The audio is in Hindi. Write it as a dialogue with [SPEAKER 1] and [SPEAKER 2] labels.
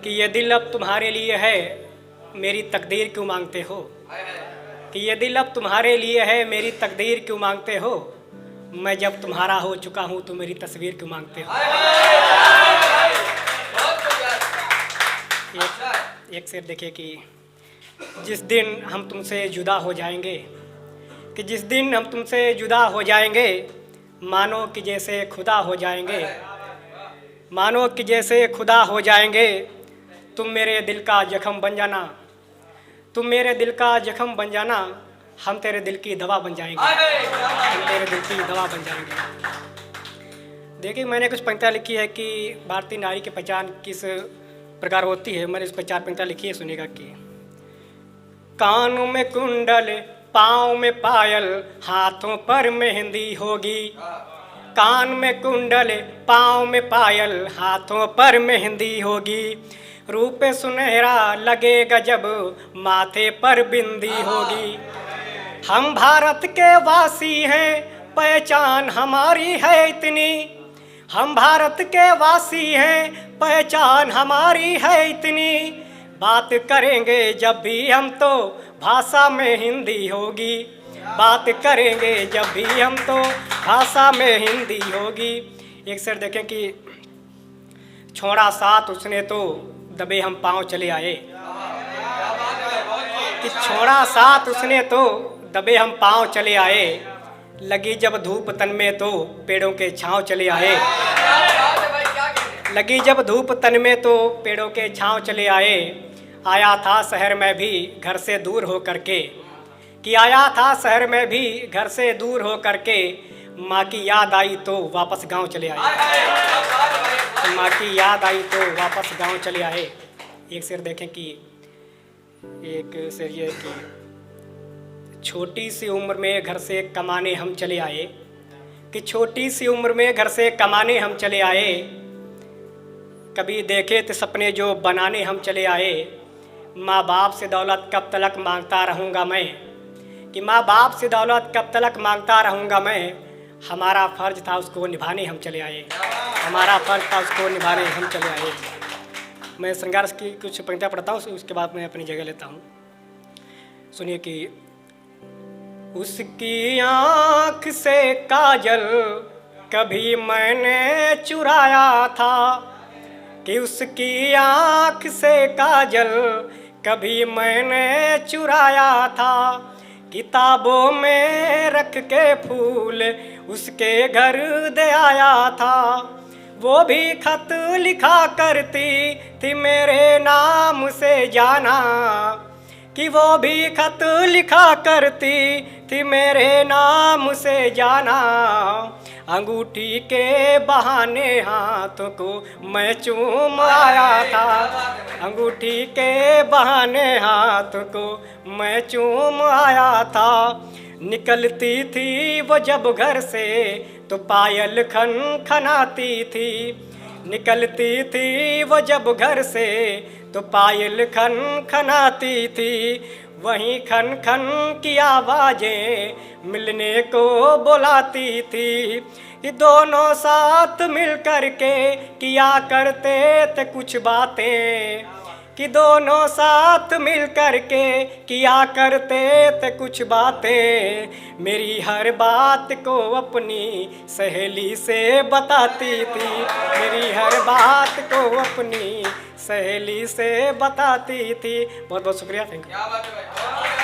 [SPEAKER 1] कि ये दिल अब तुम्हारे लिए है, मेरी तकदीर क्यों मांगते हो। कि ये दिल अब तुम्हारे लिए है, मेरी तकदीर क्यों मांगते हो। मैं जब तुम्हारा हो चुका हूँ तो मेरी तस्वीर क्यों मांगते हो। एक शेर देखिए कि जिस दिन हम तुमसे जुदा हो जाएंगे, कि जिस दिन हम तुमसे जुदा हो जाएंगे, मानो कि जैसे खुदा हो जाएंगे, मानो कि जैसे खुदा हो जाएंगे। तुम मेरे दिल का जख्म बन जाना, तुम मेरे दिल का जख्म बन जाना, हम तेरे दिल की दवा बन जाएंगे, हम तेरे दिल की दवा बन जाएंगे। देखिए मैंने कुछ पंक्तियाँ लिखी है कि भारतीय नारी की पहचान किस प्रकार होती है। मैंने इस पर 4 पंक्तियाँ लिखी है, सुनिएगा कि कानों में कुंडल, पाँव में पायल, हाथों पर मेहंदी होगी। कान में कुंडल, पाँव में पायल, हाथों पर मेहंदी होगी। रूप सुनहरा लगेगा जब माथे पर बिंदी होगी। हम भारत के वासी हैं, पहचान हमारी है इतनी। हम भारत के वासी हैं, पहचान हमारी है इतनी। बात करेंगे जब भी हम तो भाषा में हिंदी होगी। बात करेंगे जब भी हम तो भाषा में हिंदी होगी। एक शेर देखें कि छोड़ा साथ उसने तो दबे हम पाँव चले आए। कि छोड़ा साथ उसने तो दबे हम पाँव चले आए। लगी जब धूप तन में तो पेड़ों के छांव चले आए। लगी जब धूप तन में तो पेड़ों के छांव चले आए। आया था शहर में भी घर से दूर हो करके, कि आया था शहर में भी घर से दूर हो करके। माँ की याद आई तो वापस गांव चले आए। माँ की याद आई तो वापस गांव चले आए। एक शेर देखें कि एक शेर ये कि छोटी सी उम्र में घर से कमाने हम चले आए। कि छोटी सी उम्र में घर से कमाने हम चले आए। कभी देखे थे सपने जो बनाने हम चले आए। माँ बाप से दौलत कब तलक मांगता रहूँगा मैं। कि माँ बाप से दौलत कब तलक मांगता रहूँगा मैं। हमारा फ़र्ज था उसको निभाने हम चले आए। हमारा फ़र्ज था उसको निभाने हम चले आए। मैं श्रृंगार की कुछ पंक्तियाँ पढ़ता हूँ, उसके बाद मैं अपनी जगह लेता हूँ। सुनिए कि उसकी आँख से काजल कभी मैंने चुराया था। कि उसकी आँख से काजल कभी मैंने चुराया था। किताबों में रख के फूल उसके घर दे आया था। वो भी खत लिखा करती थी मेरे नाम से जाना। कि वो भी खत लिखा करती थी मेरे नाम से जाना। अंगूठी के बहाने हाथों को मैं चूम आया था। अंगूठी के बहाने हाथों को मैं चूम आया था। निकलती थी वो जब घर से तो पायल खन खनाती थी। निकलती थी वो जब घर से तो पायल खन खनाती थी। वहीं खन खन की आवाज़ें मिलने को बुलाती थी। ये दोनों साथ मिल कर के किया करते थे कुछ बातें। कि दोनों साथ मिल कर के किया करते थे कुछ बातें। मेरी हर बात को अपनी सहेली से बताती थी। मेरी हर बात को अपनी सहेली से बताती थी। बहुत बहुत शुक्रिया, थैंक यू।